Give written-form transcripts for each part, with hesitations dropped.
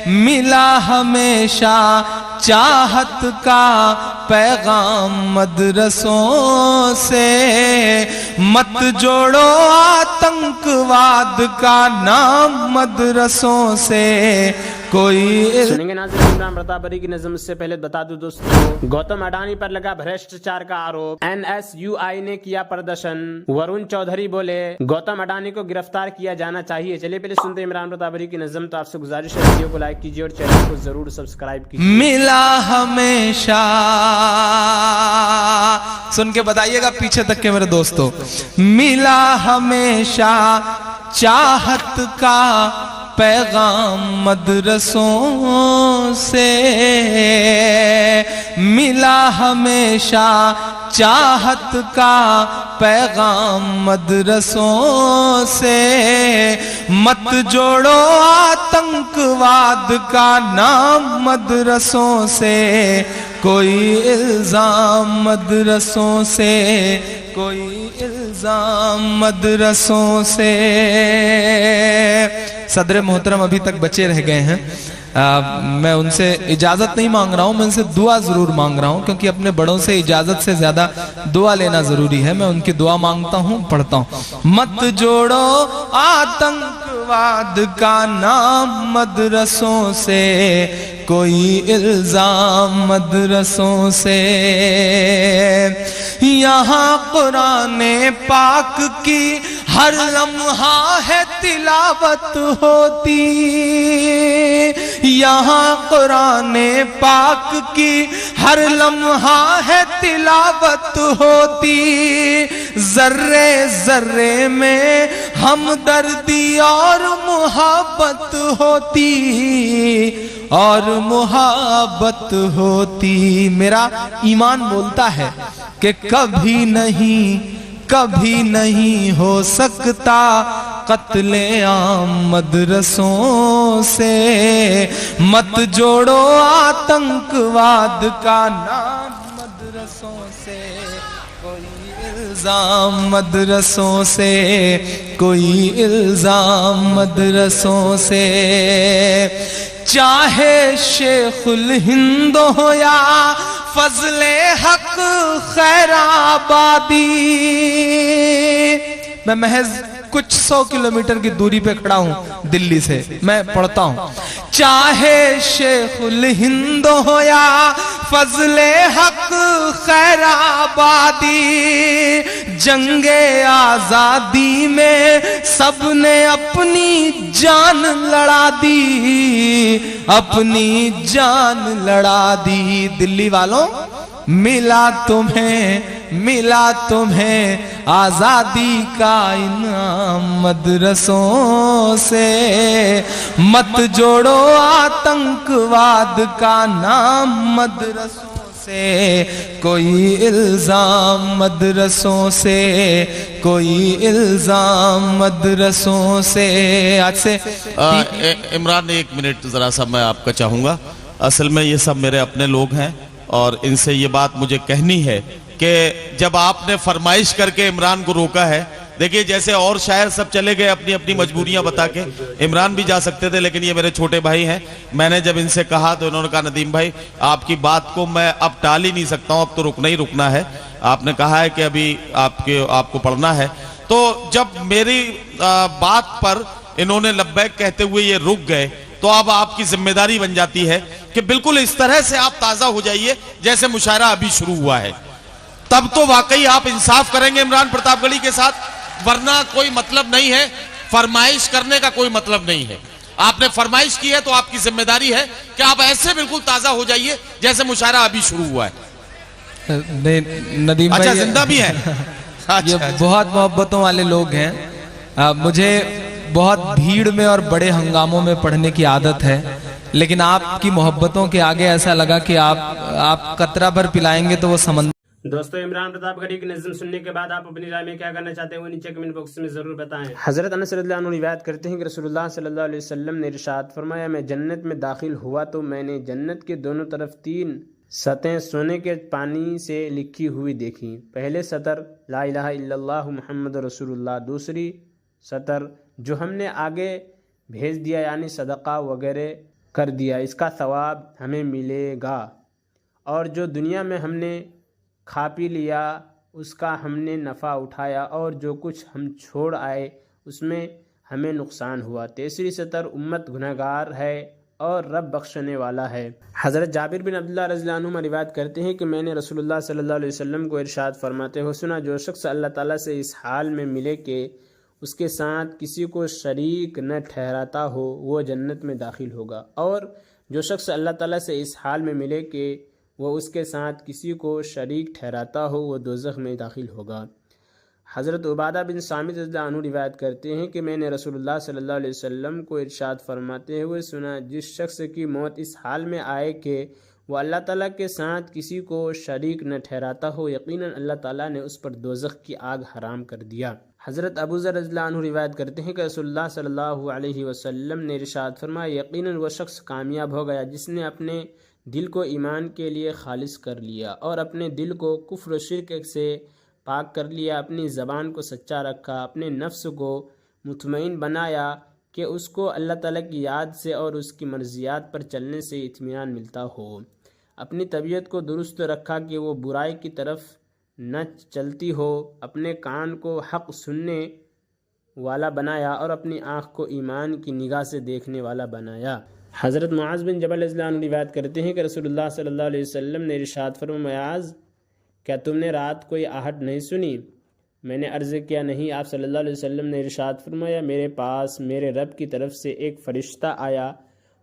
ملا ہمیشہ چاہت کا پیغام مدرسوں سے، مت جوڑو آتنکواد کا نام مدرسوں سے، کوئی سنیں گے ناظرین عمران پرتاپ کی نظم۔ اس سے پہلے بتا دوں دوستو، گوتم اڈانی پر لگا بھرشٹاچار کا آروپ، NSUI نے کیا پردرشن، ورون چودھری بولے گوتم اڈانی کو گرفتار کیا جانا چاہیے۔ چلیے پہلے سنتے ہیں عمران پرتاپ کی نظم۔ تو آپ سے گزارش ہے ویڈیو کو لائک کیجیے اور چینل کو ضرور سبسکرائب کیجیے۔ ملا ہمیشہ، سن کے بتائیے گا پیچھے تک کے میرے دوستو، ملا ہمیشہ چاہت کا پیغام مدرسوں سے، ملا ہمیشہ چاہت کا پیغام مدرسوں سے، مت جوڑو آتنکواد کا نام مدرسوں سے، کوئی الزام مدرسوں سے، کوئی الزام مدرسوں سے۔ صدر محترم ابھی تک بچے رہ گئے ہیں، میں ان سے اجازت نہیں مانگ رہا ہوں، میں ان سے دعا ضرور مانگ رہا ہوں، کیونکہ اپنے بڑوں سے اجازت سے زیادہ دعا لینا ضروری ہے۔ میں ان کی دعا مانگتا ہوں، پڑھتا ہوں۔ مت جوڑو آتنکواد کا نام مدرسوں سے، کوئی الزام مدرسوں سے، یہاں قرآن پاک کی ہر لمحہ ہے تلاوت ہوتی، یہاں قرآن پاک کی ہر لمحہ ہے تلاوت ہوتی، ذرے ذرے میں ہمدردی اور محبت ہوتی، اور محبت ہوتی۔ میرا ایمان بولتا ہے کہ کبھی نہیں ہو سکتا قتل عام مدرسوں سے، مت جوڑو آتنکواد کا نام مدرسوں سے، کوئی الزام مدرسوں سے، کوئی الزام مدرسوں سے، چاہے شیخ الہند ہو یا فضل حق خیر آبادی، میں محض کچھ 100 کلومیٹر کی دوری پہ کھڑا ہوں دلی سے، میں پڑھتا ہوں، چاہے شیخ الہند ہو یا فضل حق خیر آبادی، جنگ آزادی میں سب نے اپنی جان لڑا دی، اپنی جان لڑا دی۔ دلی والوں، ملا تمہیں آزادی کا انعام مدرسوں سے، مت جوڑو آتنکواد کا نام مدرسوں سے، کوئی الزام مدرسوں سے، کوئی الزام مدرسوں سے۔ آج سے عمران ایک منٹ ذرا سا میں آپ کا چاہوں گا، اصل میں یہ سب میرے اپنے لوگ ہیں اور ان سے یہ بات مجھے کہنی ہے کہ جب آپ نے فرمائش کر کے عمران کو روکا ہے، دیکھیے جیسے اور شاعر سب چلے گئے اپنی اپنی مجبوریاں بتا کے، عمران بھی جا سکتے تھے، لیکن یہ میرے چھوٹے بھائی ہیں۔ میں نے جب ان سے کہا تو انہوں نے کہا ندیم بھائی آپ کی بات کو میں اب ٹال ہی نہیں سکتا ہوں، اب تو رکنا ہی رکنا ہے، آپ نے کہا ہے کہ ابھی آپ کو پڑھنا ہے۔ تو جب میری بات پر انہوں نے لبیک کہتے ہوئے یہ رک گئے تو اب آپ کی ذمہ داری بن جاتی ہے کہ بالکل اس طرح سے آپ تازہ ہو جائیے جیسے مشاعرہ ابھی شروع ہوا ہے، تب تو واقعی آپ انصاف کریں گے عمران پرتاپ گڑھی کے ساتھ، ورنہ کوئی مطلب نہیں ہے، فرمائش کرنے کا کوئی مطلب نہیں ہے۔ آپ نے فرمائش کی ہے تو آپ کی ذمہ داری ہے کہ آپ ایسے بالکل تازہ ہو جائیے جیسے مشاعرہ ابھی شروع ہوا ہے۔ ندیم اچھا بھائی زندہ بھی ہیں، یہ بہت محبتوں والے لوگ ہیں، مجھے بہت بھیڑ میں اور بڑے ہنگاموں میں پڑھنے کی عادت ہے، لیکن آپ کی محبتوں کے آگے ایسا لگا کہ آپ قطرہ بھر پلائیں گے تو وہ سمندر۔ دوستو عمران پرتاپ گڑھی کی نظم سننے کے بعد آپ اپنی رائے میں کیا کرنا چاہتے ہیں وہ نیچے کمنٹ باکس میں ضرور بتائیں۔ حضرت انس رضی اللہ عنہ روایت کرتے ہیں کہ رسول اللہ صلی اللہ علیہ وسلم نے ارشاد فرمایا، میں جنت میں داخل ہوا تو میں نے جنت کے دونوں طرف 3 سطحیں سونے کے پانی سے لکھی ہوئی دیکھی۔ پہلے سطر لا الہ الا اللہ محمد رسول اللہ، دوسری سطر جو ہم نے آگے بھیج دیا یعنی صدقہ وغیرہ کر دیا، اس کا ثواب ہمیں ملے گا، اور جو دنیا میں ہم نے کھا پی لیا اس کا ہم نے نفع اٹھایا، اور جو کچھ ہم چھوڑ آئے اس میں ہمیں نقصان ہوا۔ تیسری سطر امت گنہگار ہے اور رب بخشنے والا ہے۔ حضرت جابر بن عبداللہ رضی اللہ عنہ روایت کرتے ہیں کہ میں نے رسول اللہ صلی اللہ علیہ وسلم کو ارشاد فرماتے ہوئے سنا، جو شخص اللہ تعالیٰ سے اس حال میں ملے کہ اس کے ساتھ کسی کو شریک نہ ٹھہراتا ہو وہ جنت میں داخل ہوگا، اور جو شخص اللہ تعالیٰ سے اس حال میں ملے کہ وہ اس کے ساتھ کسی کو شریک ٹھہراتا ہو وہ دوزخ میں داخل ہوگا۔ حضرت عبادہ بن صامت رضی اللہ عنہ روایت کرتے ہیں کہ میں نے رسول اللہ صلی اللہ علیہ وسلم کو ارشاد فرماتے ہوئے سنا، جس شخص کی موت اس حال میں آئے کہ وہ اللہ تعالیٰ کے ساتھ کسی کو شریک نہ ٹھہراتا ہو، یقیناً اللہ تعالیٰ نے اس پر دوزخ کی آگ حرام کر دیا۔ حضرت ابو ذر رضی اللہ عنہ روایت کرتے ہیں کہ رسول اللہ صلی اللہ علیہ وسلم نے ارشاد فرمایا، یقیناً وہ شخص کامیاب ہو گیا جس نے اپنے دل کو ایمان کے لیے خالص کر لیا اور اپنے دل کو کفر و شرک سے پاک کر لیا، اپنی زبان کو سچا رکھا، اپنے نفس کو مطمئن بنایا کہ اس کو اللہ تعالیٰ کی یاد سے اور اس کی مرضیات پر چلنے سے اطمینان ملتا ہو، اپنی طبیعت کو درست رکھا کہ وہ برائی کی طرف نہ چلتی ہو، اپنے کان کو حق سننے والا بنایا اور اپنی آنکھ کو ایمان کی نگاہ سے دیکھنے والا بنایا۔ حضرت معاذ بن جبل رضی اللہ عنہ روایت کرتے ہیں کہ رسول اللہ صلی اللہ علیہ وسلم نے ارشاد فرمایا، معاذ کیا تم نے رات کوئی آہٹ نہیں سنی؟ میں نے عرض کیا نہیں۔ آپ صلی اللہ علیہ وسلم نے ارشاد فرمایا، میرے پاس میرے رب کی طرف سے ایک فرشتہ آیا،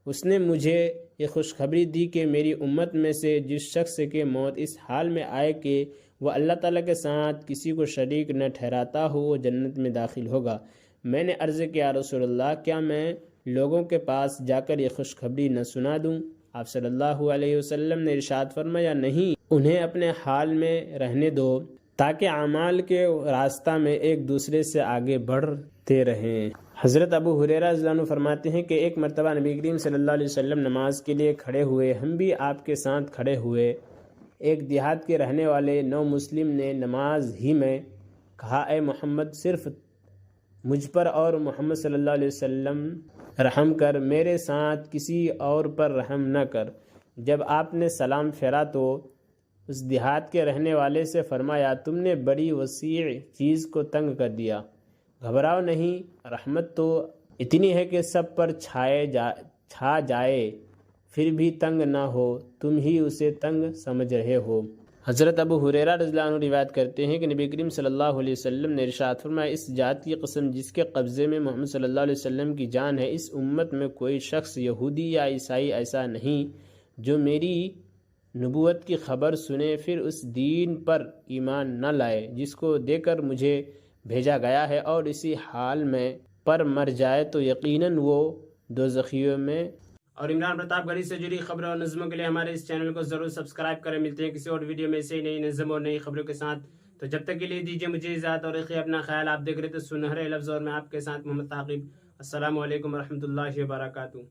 اس نے مجھے یہ خوشخبری دی کہ میری امت میں سے جس شخص کی موت اس حال میں آئے کہ وہ اللہ تعالیٰ کے ساتھ کسی کو شریک نہ ٹھہراتا ہو وہ جنت میں داخل ہوگا۔ میں نے عرض کیا رسول اللہ کیا میں لوگوں کے پاس جا کر یہ خوشخبری نہ سنا دوں؟ آپ صلی اللہ علیہ وسلم نے ارشاد فرمایا، نہیں، انہیں اپنے حال میں رہنے دو تاکہ اعمال کے راستہ میں ایک دوسرے سے آگے بڑھتے رہیں۔ حضرت ابو ہریرہ رضی اللہ عنہ فرماتے ہیں کہ ایک مرتبہ نبی کریم صلی اللہ علیہ وسلم نماز کے لیے کھڑے ہوئے، ہم بھی آپ کے ساتھ کھڑے ہوئے۔ ایک دیہات کے رہنے والے نو مسلم نے نماز ہی میں کہا، اے محمد، صرف مجھ پر اور محمد صلی اللہ علیہ وسلم رحم کر، میرے ساتھ کسی اور پر رحم نہ کر۔ جب آپ نے سلام پھیرا تو اس دیہات کے رہنے والے سے فرمایا، تم نے بڑی وسیع چیز کو تنگ کر دیا، گھبراؤ نہیں، رحمت تو اتنی ہے کہ سب پر چھا جائے، پھر بھی تنگ نہ ہو، تم ہی اسے تنگ سمجھ رہے ہو۔ حضرت ابو ہریرہ رضی اللہ عنہ روایت کرتے ہیں کہ نبی کریم صلی اللہ علیہ وسلم نے ارشاد فرمایا، اس ذات کی قسم جس کے قبضے میں محمد صلی اللہ علیہ وسلم کی جان ہے، اس امت میں کوئی شخص یہودی یا عیسائی ایسا نہیں جو میری نبوت کی خبر سنے پھر اس دین پر ایمان نہ لائے جس کو دے کر مجھے بھیجا گیا ہے، اور اسی حال میں پر مر جائے تو یقیناً وہ دوزخیوں میں۔ اور عمران پرتاپ گڑھی سے جڑی خبروں اور نظموں کے لیے ہمارے اس چینل کو ضرور سبسکرائب کریں۔ ملتے ہیں کسی اور ویڈیو میں سے نئی نظم اور نئی خبروں کے ساتھ، تو جب تک کے لیے دیجیے مجھے اجازت اور رکھیے اپنا خیال۔ آپ دیکھ رہے تھے سنہرے لفظ اور میں آپ کے ساتھ محمد ثاقب۔ السلام علیکم ورحمۃ اللہ وبرکاتہ۔